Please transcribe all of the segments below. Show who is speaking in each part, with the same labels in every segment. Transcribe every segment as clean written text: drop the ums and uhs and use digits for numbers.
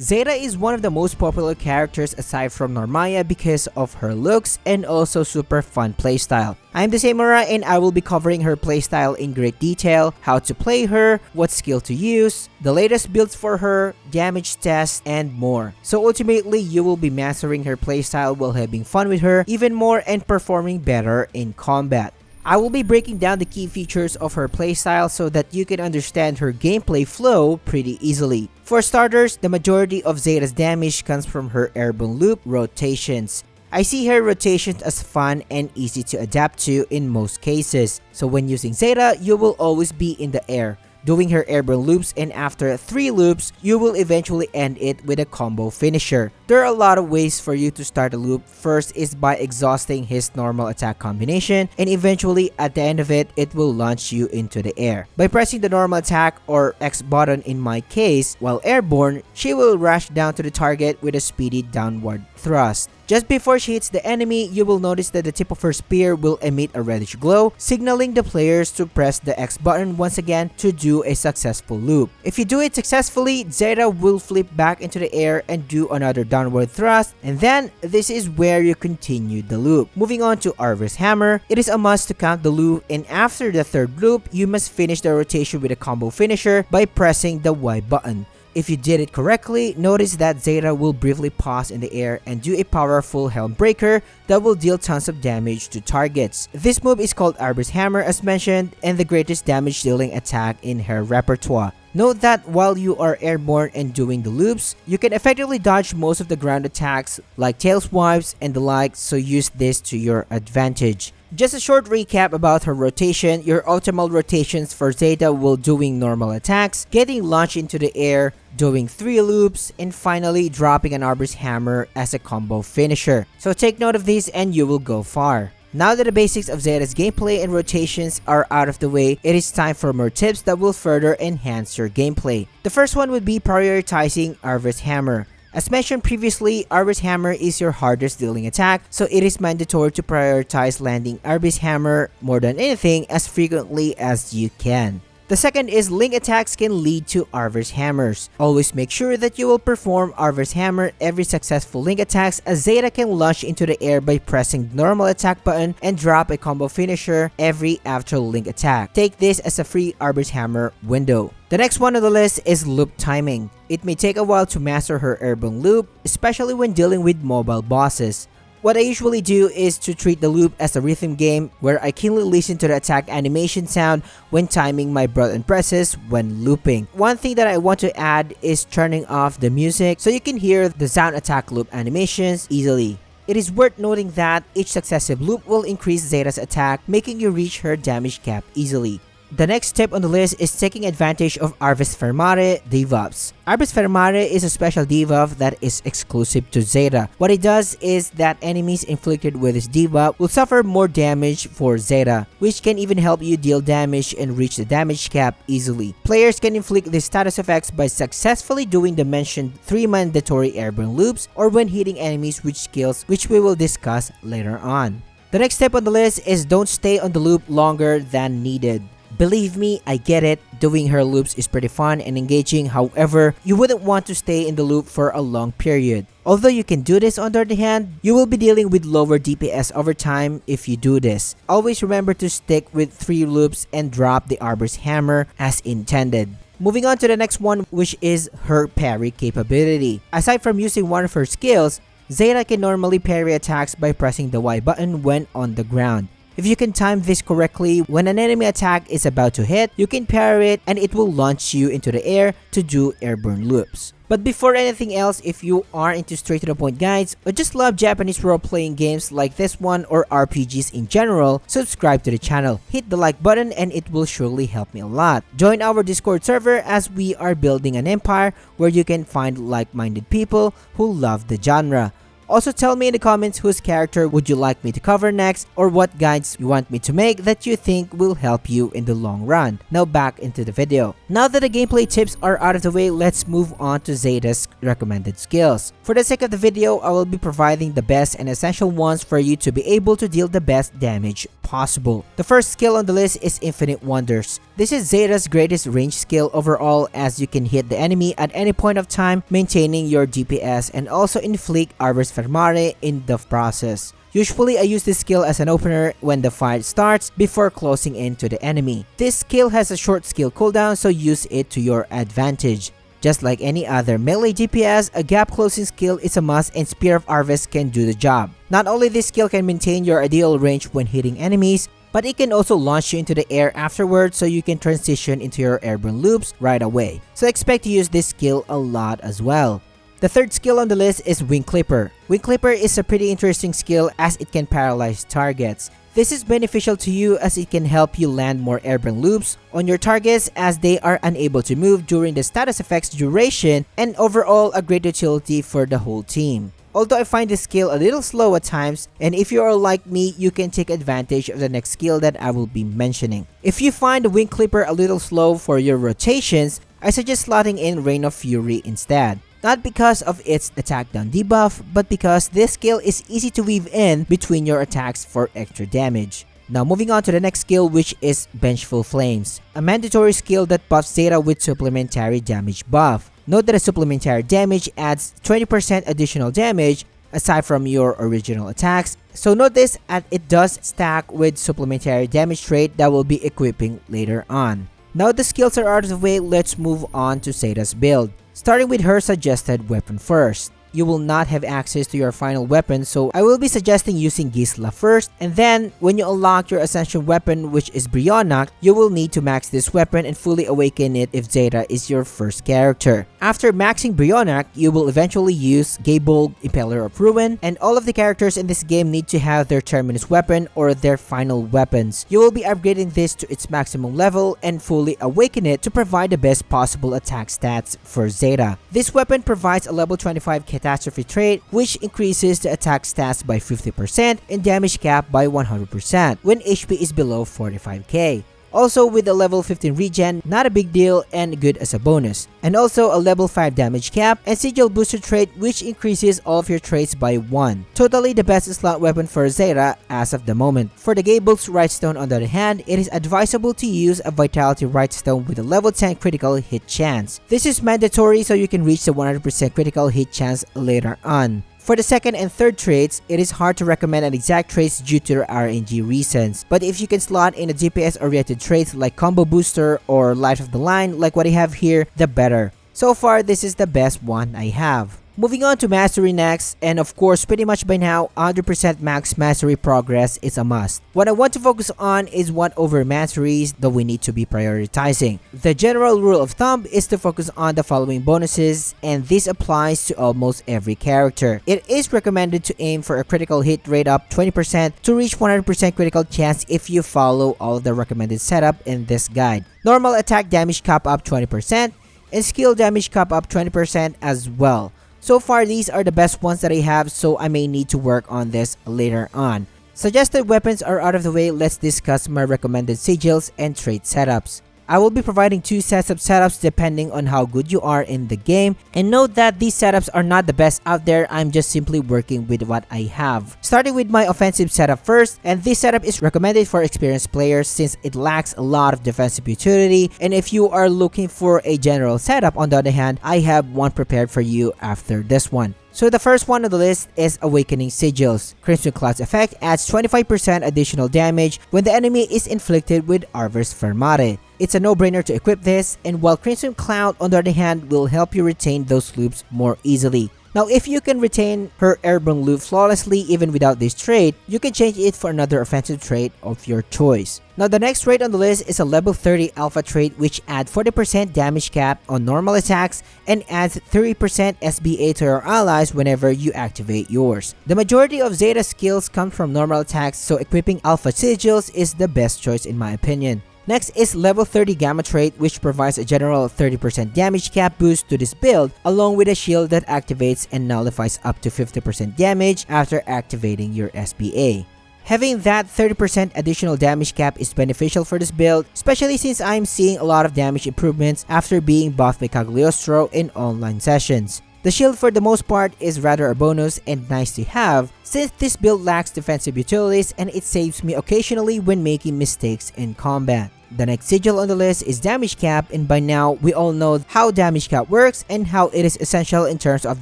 Speaker 1: Zeta is one of the most popular characters aside from Normaya because of her looks and also super fun playstyle. I am the Samurai and I will be covering her playstyle in great detail, how to play her, what skill to use, the latest builds for her, damage tests, and more. So ultimately, you will be mastering her playstyle while having fun with her even more and performing better in combat. I will be breaking down the key features of her playstyle so that you can understand her gameplay flow pretty easily. For starters, the majority of Zeta's damage comes from her airborne loop rotations. I see her rotations as fun and easy to adapt to in most cases. So when using Zeta, you will always be in the air, doing her airborne loops, and after 3 loops, you will eventually end it with a combo finisher. There are a lot of ways for you to start a loop. First is by exhausting his normal attack combination, and eventually at the end of it, it will launch you into the air. By pressing the normal attack or X button in my case, while airborne, she will rush down to the target with a speedy downward thrust. Just before she hits the enemy, you will notice that the tip of her spear will emit a reddish glow, signaling the players to press the X button once again to do a successful loop. If you do it successfully, Zeta will flip back into the air and do another downward thrust, and then this is where you continue the loop. Moving on to Arver's Hammer, it is a must to count the loop, and after the 3rd loop, you must finish the rotation with a combo finisher by pressing the Y button. If you did it correctly, notice that Zeta will briefly pause in the air and do a powerful helm breaker that will deal tons of damage to targets. This move is called Arver's Hammer as mentioned, and the greatest damage dealing attack in her repertoire. Note that while you are airborne and doing the loops, you can effectively dodge most of the ground attacks like tail swipes and the like, so use this to your advantage. Just a short recap about her rotation. Your optimal rotations for Zeta will doing normal attacks, getting launched into the air, doing 3 loops, and finally dropping an Arver's Hammer as a combo finisher. So take note of these and you will go far. Now that the basics of Zeta's gameplay and rotations are out of the way, it is time for more tips that will further enhance your gameplay. The first one would be prioritizing Arver's Hammer. As mentioned previously, Arver's Hammer is your hardest dealing attack, so it is mandatory to prioritize landing Arver's Hammer more than anything as frequently as you can. The second is link attacks can lead to Arver's Hammers. Always make sure that you will perform Arver's Hammer every successful link attacks, as Zeta can launch into the air by pressing the normal attack button and drop a combo finisher every after link attack. Take this as a free Arver's Hammer window. The next one on the list is loop timing. It may take a while to master her airborne loop, especially when dealing with mobile bosses. What I usually do is to treat the loop as a rhythm game where I keenly listen to the attack animation sound when timing my button presses when looping. One thing that I want to add is turning off the music so you can hear the sound attack loop animations easily. It is worth noting that each successive loop will increase Zeta's attack, making you reach her damage cap easily. The next tip on the list is taking advantage of Arver's Fermare debuffs. Arver's Fermare is a special debuff that is exclusive to Zeta. What it does is that enemies inflicted with this debuff will suffer more damage for Zeta, which can even help you deal damage and reach the damage cap easily. Players can inflict these status effects by successfully doing the mentioned 3 mandatory airborne loops or when hitting enemies with skills, which we will discuss later on. The next step on the list is don't stay on the loop longer than needed. Believe me, I get it, doing her loops is pretty fun and engaging, however, you wouldn't want to stay in the loop for a long period. Although you can do this on the other hand, you will be dealing with lower DPS over time if you do this. Always remember to stick with 3 loops and drop the Arver's Hammer as intended. Moving on to the next one, which is her parry capability. Aside from using one of her skills, Zeta can normally parry attacks by pressing the Y button when on the ground. If you can time this correctly, when an enemy attack is about to hit, you can parry it and it will launch you into the air to do airborne loops. But before anything else, if you are into straight to the point guides or just love Japanese role-playing games like this one or RPGs in general, subscribe to the channel, hit the like button, and it will surely help me a lot. Join our Discord server as we are building an empire where you can find like-minded people who love the genre. Also tell me in the comments whose character would you like me to cover next or what guides you want me to make that you think will help you in the long run. Now back into the video. Now that the gameplay tips are out of the way, let's move on to Zeta's recommended skills. For the sake of the video, I will be providing the best and essential ones for you to be able to deal the best damage possible. The first skill on the list is Infinite Wonders. This is Zeta's greatest range skill overall, as you can hit the enemy at any point of time, maintaining your DPS and also inflict Arvis Fermare in the process. Usually I use this skill as an opener when the fight starts before closing in to the enemy. This skill has a short skill cooldown, so use it to your advantage. Just like any other melee DPS, a gap closing skill is a must, and Spear of Arvis can do the job. Not only this skill can maintain your ideal range when hitting enemies, but it can also launch you into the air afterwards, so you can transition into your airborne loops right away. So expect to use this skill a lot as well. The third skill on the list is Wing Clipper. Wing Clipper is a pretty interesting skill as it can paralyze targets. This is beneficial to you as it can help you land more airborne loops on your targets as they are unable to move during the status effect's duration, and overall a great utility for the whole team. Although I find this skill a little slow at times, and if you are like me, you can take advantage of the next skill that I will be mentioning. If you find the Wing Clipper a little slow for your rotations, I suggest slotting in Rain of Fury instead. Not because of its attack down debuff, but because this skill is easy to weave in between your attacks for extra damage. Now moving on to the next skill, which is Vengeful Flames, a mandatory skill that buffs Zeta with supplementary damage buff. Note that a supplementary damage adds 20% additional damage aside from your original attacks, so notice that it does stack with supplementary damage trait that will be equipping later on. Now the skills are out of the way, let's move on to Zeta's build. Starting with her suggested weapon first. You will not have access to your final weapon, so I will be suggesting using Gisla first, and then when you unlock your ascension weapon, which is Brionac, you will need to max this weapon and fully awaken it if Zeta is your first character. After maxing Brionac, you will eventually use Gable, Impeller of Ruin, and all of the characters in this game need to have their terminus weapon or their final weapons. You will be upgrading this to its maximum level and fully awaken it to provide the best possible attack stats for Zeta. This weapon provides a level 25 Catastrophe trait, which increases the attack stats by 50% and damage cap by 100% when HP is below 45k. Also with a level 15 regen, not a big deal and good as a bonus. And also a level 5 damage cap and sigil booster trait, which increases all of your traits by 1. Totally the best slot weapon for Zeta as of the moment. For the Gable's Rightstone on the other hand, it is advisable to use a Vitality Rightstone with a level 10 critical hit chance. This is mandatory so you can reach the 100% critical hit chance later on. For the second and third traits, it is hard to recommend an exact traits due to the RNG reasons. But if you can slot in a DPS oriented traits like Combo Booster or Life of the Line like what I have here, the better. So far, this is the best one I have. Moving on to Mastery next, and of course pretty much by now 100% max Mastery progress is a must. What I want to focus on is what over Masteries that we need to be prioritizing. The general rule of thumb is to focus on the following bonuses, and this applies to almost every character. It is recommended to aim for a critical hit rate up 20% to reach 100% critical chance if you follow all the recommended setup in this guide. Normal attack damage cap up 20% and skill damage cap up 20% as well. So far, these are the best ones that I have, so I may need to work on this later on. Suggested weapons are out of the way, let's discuss my recommended sigils and trait setups. I will be providing 2 sets of setups depending on how good you are in the game, and note that these setups are not the best out there, I'm just simply working with what I have. Starting with my offensive setup first, and this setup is recommended for experienced players since it lacks a lot of defensive utility, and if you are looking for a general setup on the other hand, I have one prepared for you after this one. So the first one on the list is Awakening Sigils. Crimson Cloud's effect adds 25% additional damage when the enemy is inflicted with Arvis Fermare. It's a no-brainer to equip this, and while Crimson Cloud on the other hand will help you retain those loops more easily. Now if you can retain her airborne loop flawlessly even without this trait, you can change it for another offensive trait of your choice. Now the next trait on the list is a level 30 alpha trait which adds 40% damage cap on normal attacks and adds 30% SBA to your allies whenever you activate yours. The majority of Zeta skills come from normal attacks, so equipping alpha sigils is the best choice in my opinion. Next is level 30 Gamma trait, which provides a general 30% damage cap boost to this build, along with a shield that activates and nullifies up to 50% damage after activating your SBA. Having that 30% additional damage cap is beneficial for this build, especially since I'm seeing a lot of damage improvements after being buffed by Cagliostro in online sessions. The shield for the most part is rather a bonus and nice to have, since this build lacks defensive utilities and it saves me occasionally when making mistakes in combat. The next sigil on the list is damage cap, and by now we all know how damage cap works and how it is essential in terms of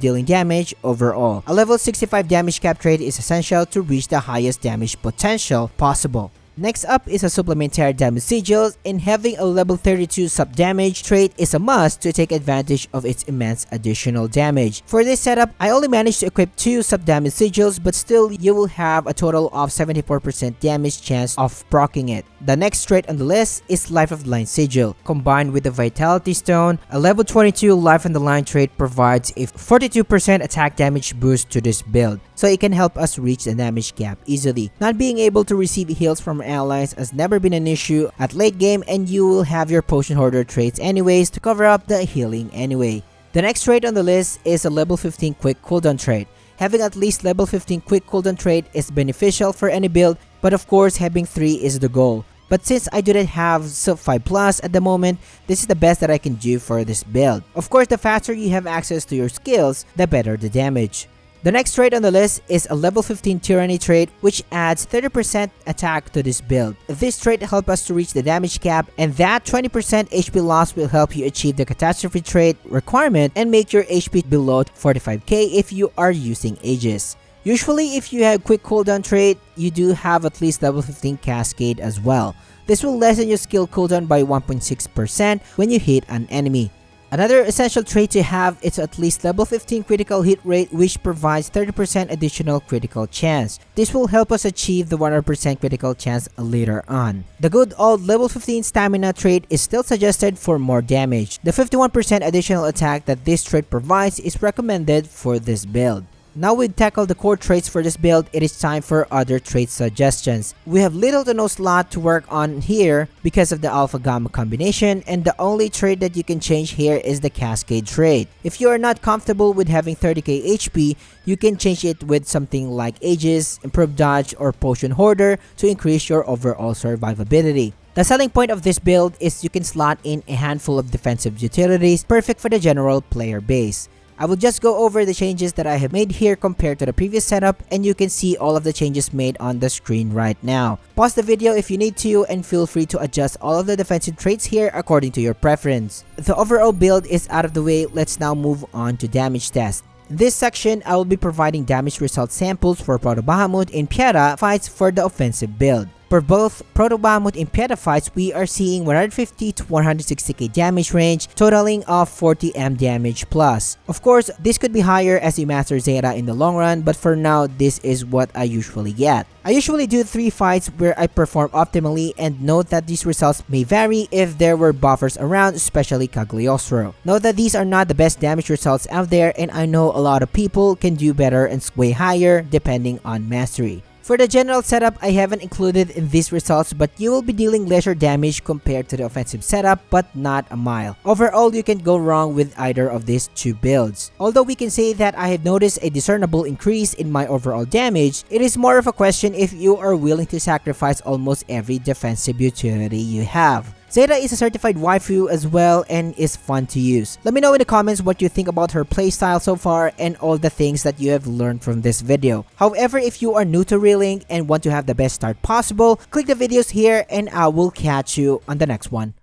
Speaker 1: dealing damage overall. A level 65 damage cap trait is essential to reach the highest damage potential possible. Next up is a supplementary damage sigil, and having a level 32 sub damage trait is a must to take advantage of its immense additional damage. For this setup, I only managed to equip 2 sub damage sigils, but still you will have a total of 74% damage chance of proccing it. The next trait on the list is Life of the Line sigil. Combined with the Vitality Stone, a level 22 Life on the Line trait provides a 42% attack damage boost to this build, so it can help us reach the damage cap easily. Not being able to receive heals from allies has never been an issue at late game, and you will have your potion hoarder traits anyways to cover up the healing anyway. The next trait on the list is a level 15 quick cooldown trait. Having at least level 15 quick cooldown trait is beneficial for any build, but of course having 3 is the goal. But since I do not have sub 5 plus at the moment, this is the best that I can do for this build. Of course, the faster you have access to your skills, the better the damage. The next trait on the list is a level 15 Tyranny trait, which adds 30% attack to this build. This trait helps us to reach the damage cap, and that 20% HP loss will help you achieve the Catastrophe trait requirement and make your HP below 45k if you are using Aegis. Usually if you have quick cooldown trait, you do have at least level 15 Cascade as well. This will lessen your skill cooldown by 1.6% when you hit an enemy. Another essential trait to have is at least level 15 critical hit rate, which provides 30% additional critical chance. This will help us achieve the 100% critical chance later on. The good old level 15 stamina trait is still suggested for more damage. The 51% additional attack that this trait provides is recommended for this build. Now we've tackled the core traits for this build, it is time for other trait suggestions. We have little to no slot to work on here because of the alpha gamma combination, and the only trait that you can change here is the Cascade trait. If you are not comfortable with having 30k HP, you can change it with something like Aegis, Improved Dodge, or Potion Hoarder to increase your overall survivability. The selling point of this build is you can slot in a handful of defensive utilities, perfect for the general player base. I will just go over the changes that I have made here compared to the previous setup, and you can see all of the changes made on the screen right now. Pause the video if you need to, and feel free to adjust all of the defensive traits here according to your preference. The overall build is out of the way, let's now move on to damage test. In this section, I will be providing damage result samples for Proto Bahamut and Pieta fights for the offensive build. For both Proto Bahamut and Pieta fights, we are seeing 150 to 160k damage range, totaling of 40m damage plus. Of course, this could be higher as you master Zeta in the long run, but for now, this is what I usually get. I usually do 3 fights where I perform optimally, and note that these results may vary if there were buffers around, especially Cagliostro. Note that these are not the best damage results out there, and I know a lot of people can do better and way higher depending on mastery. For the general setup, I haven't included in these results, but you will be dealing lesser damage compared to the offensive setup, but not a mile. Overall, you can go wrong with either of these 2 builds. Although we can say that I have noticed a discernible increase in my overall damage, it is more of a question if you are willing to sacrifice almost every defensive utility you have. Zeta is a certified waifu as well and is fun to use. Let me know in the comments what you think about her playstyle so far and all the things that you have learned from this video. However, if you are new to Relink and want to have the best start possible, click the videos here and I will catch you on the next one.